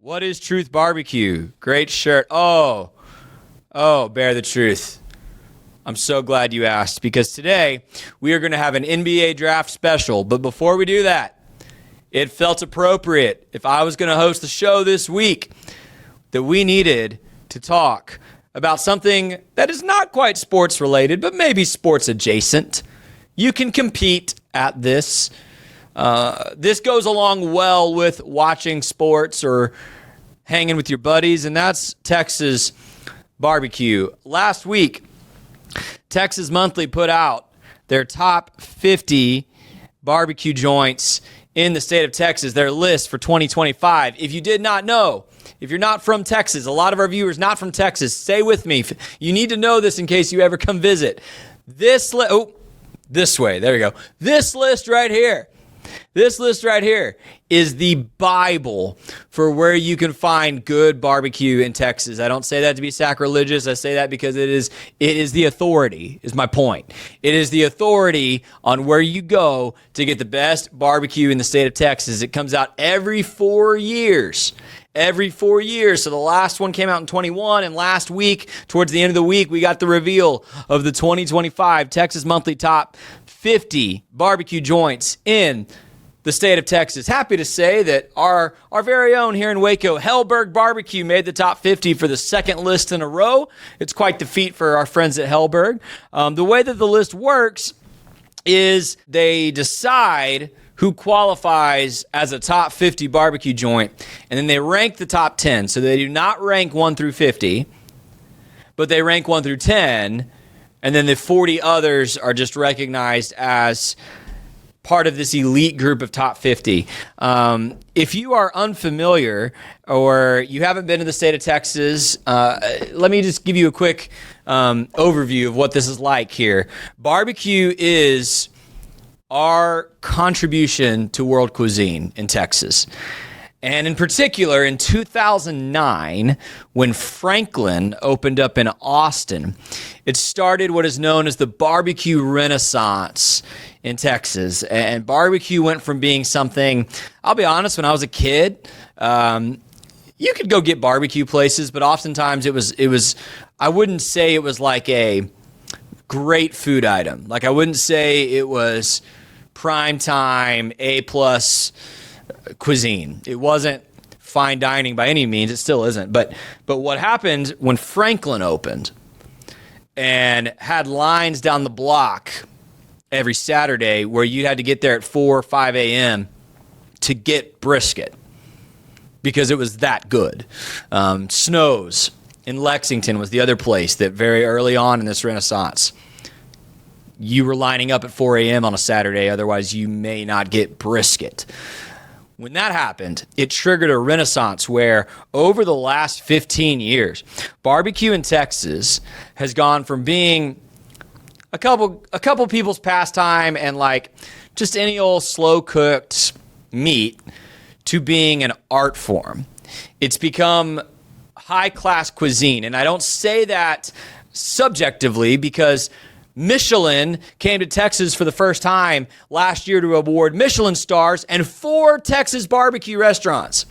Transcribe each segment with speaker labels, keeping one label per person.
Speaker 1: What is Truth Barbecue? Great shirt. Oh, bear the truth. I'm so glad you asked, because today we are going to have an NBA draft special. But before we do that, it felt appropriate, if I was going to host the show this week, that we needed to talk about something that is not quite sports related, but maybe sports adjacent. You can compete at this. This goes along well with watching sports or hanging with your buddies, and that's Texas BBQ. Last week, Texas Monthly put out their top 50 barbecue joints in the state of Texas, their list for 2025. If you did not know, if you're not from Texas, a lot of our viewers not from Texas, stay with me. You need to know this in case you ever come visit. This way, there you go. This list right here is the Bible for where you can find good barbecue in Texas. I don't say that to be sacrilegious. I say that because it is the authority, is my point. It is the authority on where you go to get the best barbecue in the state of Texas. It comes out every 4 years. Every 4 years. So the last one came out in 21, and last week, towards the end of the week, we got the reveal of the 2025 Texas Monthly Top 50 barbecue joints in the state of Texas. Happy to say that our very own here in Waco, Hellberg Barbecue, made the top 50 for the second list in a row. It's quite the feat for our friends at Hellberg. The way that the list works is they decide who qualifies as a top 50 barbecue joint, and then they rank the top 10. So they do not rank 1 through 50, but they rank 1 through 10, and then the 40 others are just recognized as part of this elite group of top 50. If you are unfamiliar or you haven't been to the state of Texas, let me just give you a quick overview of what this is like here. Barbecue is our contribution to world cuisine in Texas. And in particular, in 2009, when Franklin opened up in Austin, it started what is known as the barbecue renaissance in Texas. And barbecue went from being something, I'll be honest, when I was a kid, you could go get barbecue places, but oftentimes it was, I wouldn't say it was like a great food item. Like I wouldn't say it was prime time, A+ cuisine. It wasn't fine dining by any means. It still isn't. But what happened when Franklin opened and had lines down the block every Saturday where you had to get there at 4 or 5 a.m. to get brisket because it was that good. Snow's in Lexington was the other place that very early on in this renaissance, you were lining up at 4 a.m. on a Saturday, otherwise you may not get brisket. When that happened, it triggered a renaissance where over the last 15 years, barbecue in Texas has gone from being a couple people's pastime and like just any old slow cooked meat to being an art form. It's become high class cuisine, and I don't say that subjectively because Michelin came to Texas for the first time last year to award Michelin stars and 4 Texas barbecue restaurants.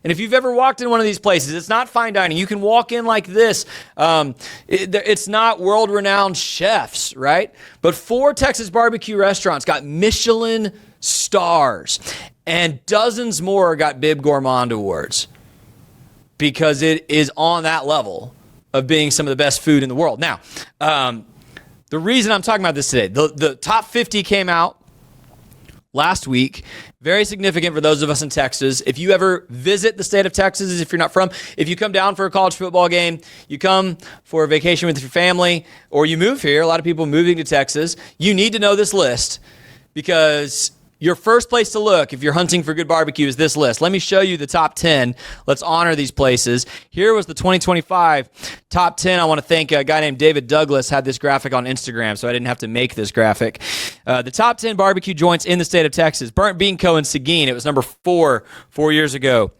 Speaker 1: And if you've ever walked in one of these places, it's not fine dining. You can walk in like this. It's not world-renowned chefs, right? But 4 Texas barbecue restaurants got Michelin stars, and dozens more got Bib Gourmand awards because it is on that level of being some of the best food in the world. Now, the reason I'm talking about this today, the top 50 came out last week. Very significant for those of us in Texas. If you ever visit the state of Texas, if you're not from, if you come down for a college football game, you come for a vacation with your family, or you move here, a lot of people moving to Texas, you need to know this list because your first place to look if you're hunting for good barbecue is this list. Let me show you the top 10. Let's honor these places. Here was the 2025 top 10. I want to thank a guy named David Douglas, had this graphic on Instagram, so I didn't have to make this graphic. The top 10 barbecue joints in the state of Texas. Burnt Bean Co. in Seguin. It was number 4 years ago.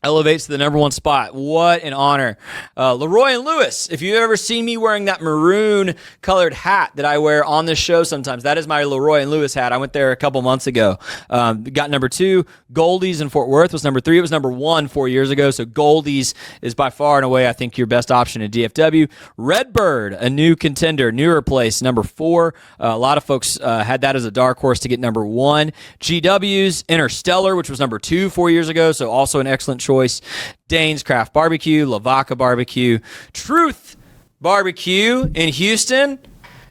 Speaker 1: elevates to the number one spot. What an honor. Leroy and Lewis, if you've ever seen me wearing that maroon colored hat that I wear on this show sometimes, that is my Leroy and Lewis hat. I went there a couple months ago. Got number 2. Goldie's in Fort Worth was number 3. It was number 1 4 years ago. So Goldie's is by far and away, I think, your best option in DFW. Redbird, a new contender, newer place, number 4. A lot of folks had that as a dark horse to get number 1. GW's Interstellar, which was number 2 4 years ago. So also an excellent choice. Dane's Craft Barbecue, Lavaca Barbecue, Truth Barbecue in Houston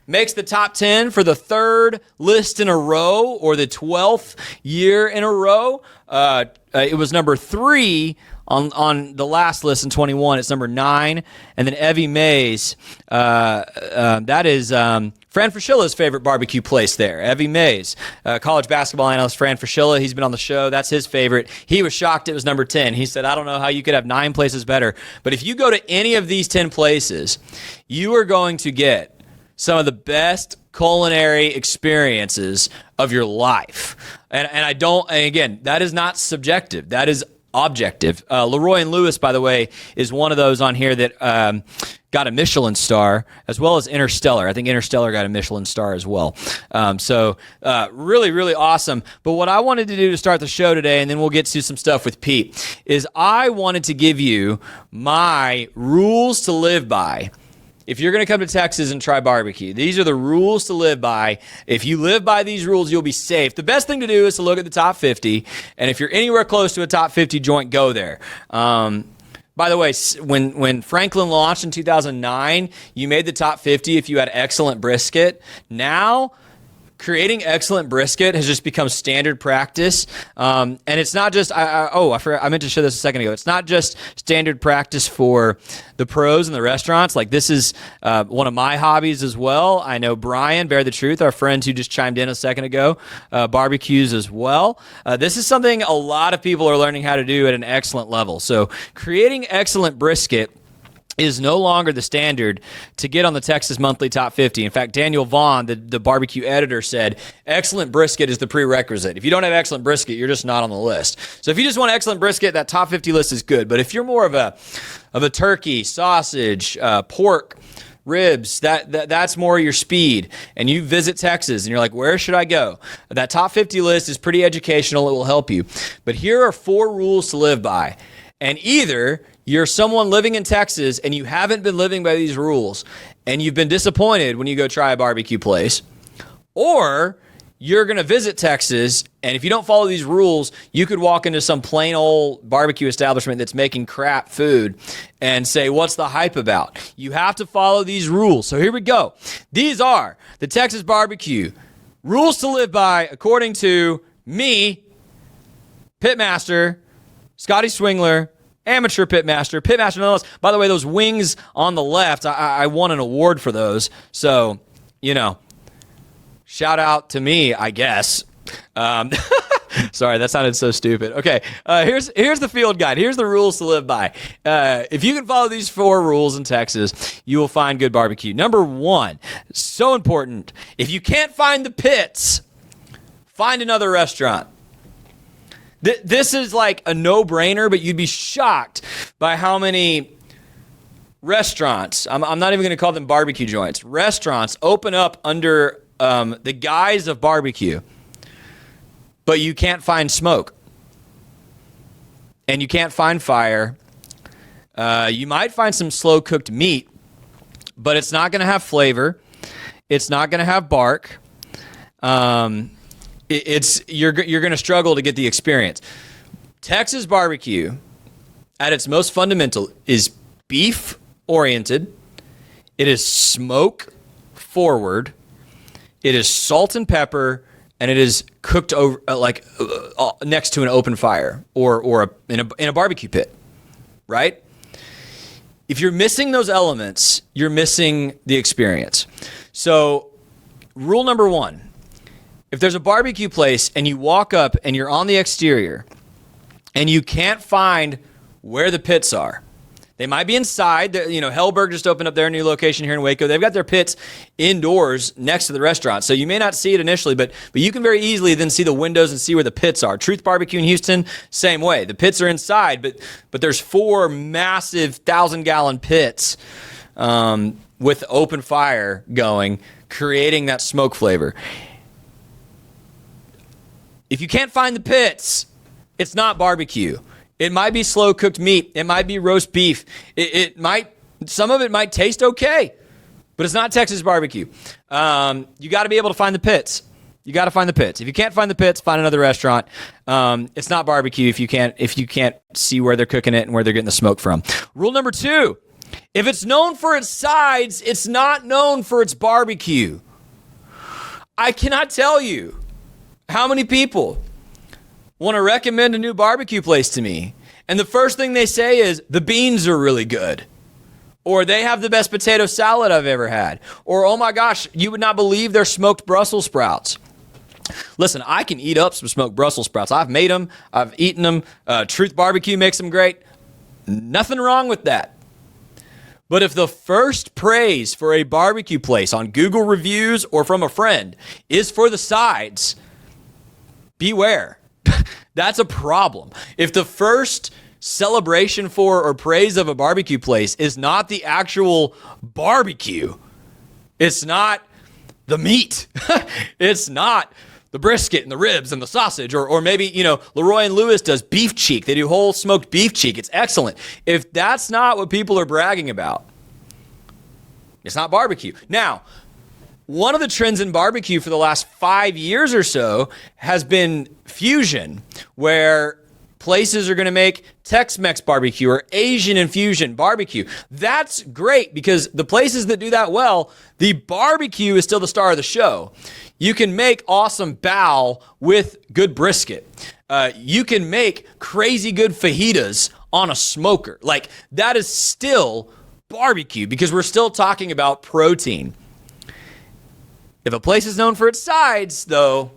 Speaker 1: makes the top 10 for the 3rd list in a row, or the 12th year in a row. It was number 3 on the last list in 21. It's number 9. And then Evie Mays, that is Fran Fraschella's favorite barbecue place there. Evie Mays, college basketball analyst Fran Fraschilla. He's been on the show. That's his favorite. He was shocked it was number 10. He said, I don't know how you could have 9 places better. But if you go to any of these 10 places, you are going to get some of the best culinary experiences of your life. And again, that is not subjective. That is objective. Leroy and Lewis, by the way, is one of those on here that got a Michelin star, as well as Interstellar. I think Interstellar got a Michelin star as well. So really, really awesome. But what I wanted to do to start the show today, and then we'll get to some stuff with Pete, is I wanted to give you my rules to live by. If you're going to come to Texas and try barbecue, these are the rules to live by. If you live by these rules, you'll be safe. The best thing to do is to look at the top 50, and if you're anywhere close to a top 50 joint, go there. By the way, when Franklin launched in 2009, you made the top 50 if you had excellent brisket. Now, creating excellent brisket has just become standard practice. And it's not just, I forgot, I meant to show this a second ago. It's not just standard practice for the pros and the restaurants. Like, this is one of my hobbies as well. I know Brian, Bear the Truth, our friend who just chimed in a second ago, barbecues as well. This is something a lot of people are learning how to do at an excellent level. So creating excellent brisket is no longer the standard to get on the Texas Monthly Top 50. In fact, Daniel Vaughn, the barbecue editor, said excellent brisket is the prerequisite. If you don't have excellent brisket, you're just not on the list. So if you just want excellent brisket, that top 50 list is good. But if you're more of a turkey, sausage, pork, ribs, that's more your speed, and you visit Texas and you're like, where should I go? That top 50 list is pretty educational. It will help you. But here are 4 rules to live by. And either you're someone living in Texas and you haven't been living by these rules and you've been disappointed when you go try a barbecue place, or you're going to visit Texas, and if you don't follow these rules, you could walk into some plain old barbecue establishment that's making crap food and say, what's the hype about? You have to follow these rules. So here we go. These are the Texas barbecue rules to live by according to me, pitmaster, Scotty Swingler, amateur pitmaster nonetheless. By the way, those wings on the left, I won an award for those. So, shout out to me, I guess. Sorry, that sounded so stupid. Okay, here's the field guide. Here's the rules to live by. If you can follow these 4 rules in Texas, you will find good barbecue. Number 1, so important. If you can't find the pits, find another restaurant. This is like a no-brainer, but you'd be shocked by how many restaurants, I'm not even going to call them barbecue joints, restaurants open up under the guise of barbecue, but you can't find smoke, and you can't find fire. You might find some slow-cooked meat, but it's not going to have flavor. It's not going to have bark. You're going to struggle to get the experience. Texas barbecue, at its most fundamental, is beef oriented. It is smoke forward. It is salt and pepper, and it is cooked over next to an open fire or in a barbecue pit, right? If you're missing those elements, you're missing the experience. So, rule number 1. If there's a barbecue place and you walk up and you're on the exterior and you can't find where the pits are, They might be inside. Hellberg just opened up their new location here in Waco. They've got their pits indoors next to the restaurant. So you may not see it initially, but you can very easily then see the windows and see where the pits are. Truth Barbecue in Houston, same way. The pits are inside, but there's 4 massive 1,000-gallon pits with open fire going, creating that smoke flavor. If you can't find the pits, it's not barbecue. It might be slow cooked meat. It might be roast beef. Some of it might taste okay, but it's not Texas barbecue. You got to be able to find the pits. You got to find the pits. If you can't find the pits, find another restaurant. It's not barbecue if you can't see where they're cooking it and where they're getting the smoke from. Rule number 2, if it's known for its sides, it's not known for its barbecue. I cannot tell you how many people want to recommend a new barbecue place to me, and the first thing they say is the beans are really good, or they have the best potato salad I've ever had, or oh my gosh, you would not believe their smoked Brussels sprouts. Listen, I can eat up some smoked Brussels sprouts. I've made them. I've eaten them. Truth Barbecue makes them great. Nothing wrong with that. But if the first praise for a barbecue place on Google reviews or from a friend is for the sides, beware. That's a problem. If the first celebration for or praise of a barbecue place is not the actual barbecue, it's not the meat, it's not the brisket and the ribs and the sausage, or maybe, Leroy and Lewis does beef cheek. They do whole smoked beef cheek. It's excellent. If that's not what people are bragging about, it's not barbecue. Now, one of the trends in barbecue for the last 5 years or so has been fusion, where places are going to make Tex-Mex barbecue or Asian infusion barbecue. That's great because the places that do that well, the barbecue is still the star of the show. You can make awesome bao with good brisket. You can make crazy good fajitas on a smoker. Like, that is still barbecue because we're still talking about protein. If a place is known for its sides, though,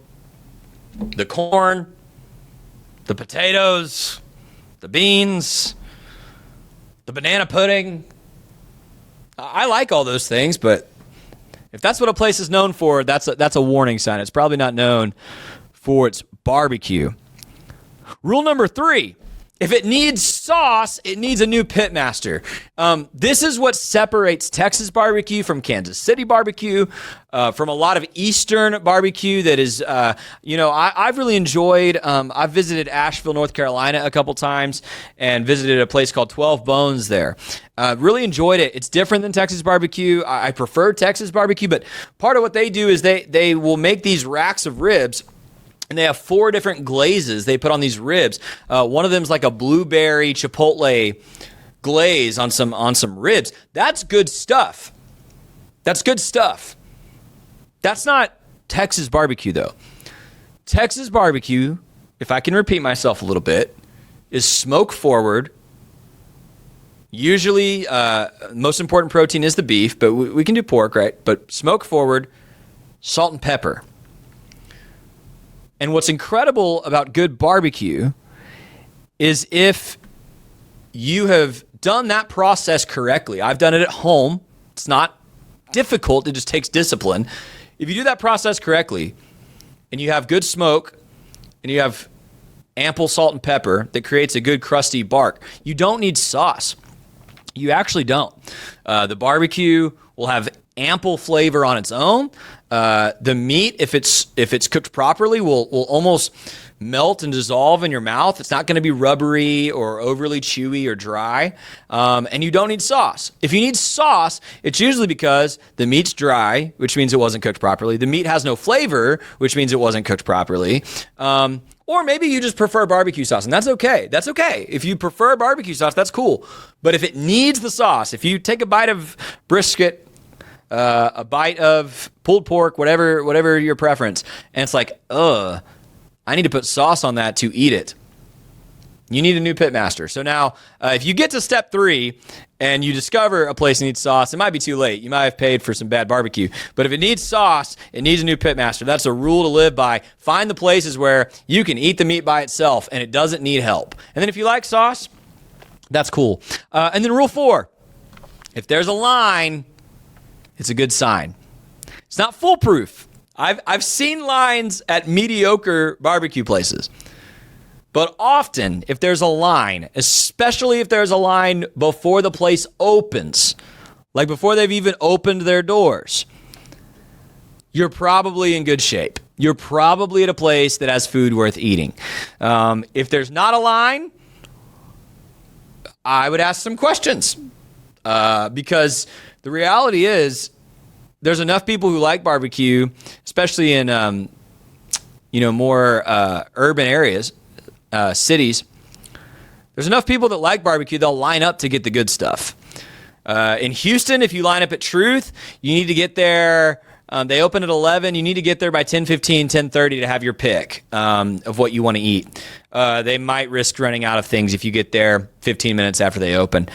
Speaker 1: the corn, the potatoes, the beans, the banana pudding, I like all those things, but if that's what a place is known for, that's a warning sign. It's probably not known for its barbecue. Rule number 3. If it needs sauce, it needs a new pitmaster. This is what separates Texas barbecue from Kansas City barbecue, from a lot of Eastern barbecue that is, I've really enjoyed. I've visited Asheville, North Carolina a couple times and visited a place called 12 Bones there. Really enjoyed it. It's different than Texas barbecue. I prefer Texas barbecue, but part of what they do is they will make these racks of ribs. And they have 4 different glazes they put on these ribs. One of them is like a blueberry chipotle glaze on some ribs. That's good stuff. That's good stuff. That's not Texas barbecue, though. Texas barbecue, if I can repeat myself a little bit, is smoke forward. Usually, most important protein is the beef, but we can do pork, right? But smoke forward, salt and pepper. And what's incredible about good barbecue is if you have done that process correctly. I've done it at home. It's not difficult. It just takes discipline. If you do that process correctly and you have good smoke and you have ample salt and pepper that creates a good crusty bark, you don't need sauce. You actually don't. The barbecue will have ample flavor on its own. The meat, if it's cooked properly, will almost melt and dissolve in your mouth. It's not going to be rubbery or overly chewy or dry. And you don't need sauce. If you need sauce, it's usually because the meat's dry, which means it wasn't cooked properly. The meat has no flavor, which means it wasn't cooked properly. Or maybe you just prefer barbecue sauce, and that's okay. That's okay. If you prefer barbecue sauce, that's cool. But if it needs the sauce, if you take a bite of brisket, a bite of pulled pork, whatever your preference, and it's like, I need to put sauce on that to eat it, you need a new pitmaster. So now, if you get to step 3 and you discover a place that needs sauce, it might be too late. You might have paid for some bad barbecue. But if it needs sauce, it needs a new pitmaster. That's a rule to live by. Find the places where you can eat the meat by itself and it doesn't need help. And then if you like sauce, That's cool. And then rule 4, if there's a line, it's a good sign. It's not foolproof. I've seen lines at mediocre barbecue places. But often, if there's a line, especially if there's a line before the place opens, like before they've even opened their doors, you're probably in good shape. You're probably at a place that has food worth eating. If there's not a line, I would ask some questions because the reality is there's enough people who like barbecue, especially in more urban areas, cities. There's enough people that like barbecue, they'll line up to get the good stuff. In Houston, if you line up at Truth, you need to get there. They open at 11. You need to get there by 10:15, 10:30 to have your pick of what you want to eat. They might risk running out of things if you get there 15 minutes after they open.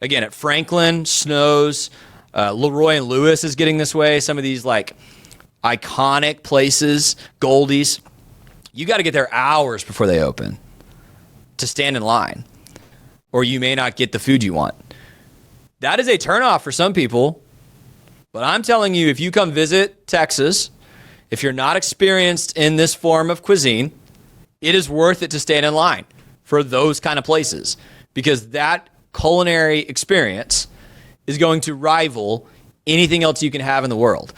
Speaker 1: Again, at Franklin, Snow's, Leroy and Lewis is getting this way. Some of these like iconic places, Goldie's, you got to get there hours before they open to stand in line, or you may not get the food you want. That is a turnoff for some people. But I'm telling you, if you come visit Texas, if you're not experienced in this form of cuisine, it is worth it to stand in line for those kind of places because that culinary experience is going to rival anything else you can have in the world.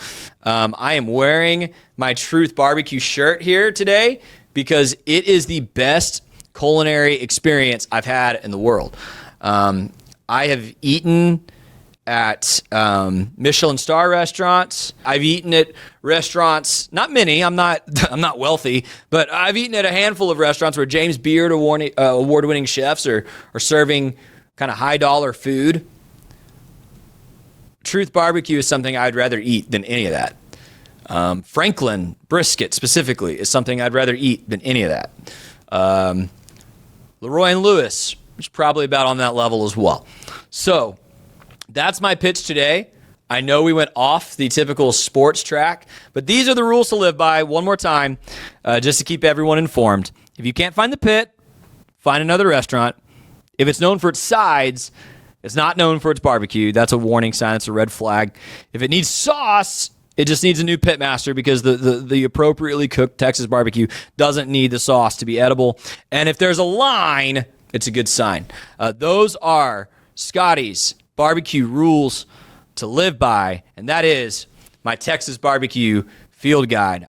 Speaker 1: I am wearing my Truth Barbecue shirt here today because it is the best culinary experience I've had in the world. I have eaten at Michelin star restaurants. I've eaten at restaurants, not many, I'm not wealthy, but I've eaten at a handful of restaurants where James Beard award-winning chefs are serving kind of high dollar food. Truth Barbecue is something I'd rather eat than any of that. Franklin brisket specifically is something I'd rather eat than any of that. Leroy and Lewis is probably about on that level as well. So that's my pitch today. I know we went off the typical sports track, but these are the rules to live by. One more time, just to keep everyone informed. If you can't find the pit, find another restaurant. If it's known for its sides, it's not known for its barbecue. That's a warning sign. It's a red flag. If it needs sauce, it just needs a new pitmaster because the appropriately cooked Texas barbecue doesn't need the sauce to be edible. And if there's a line, it's a good sign. Those are Scotty's barbecue rules to live by, and that is my Texas barbecue field guide.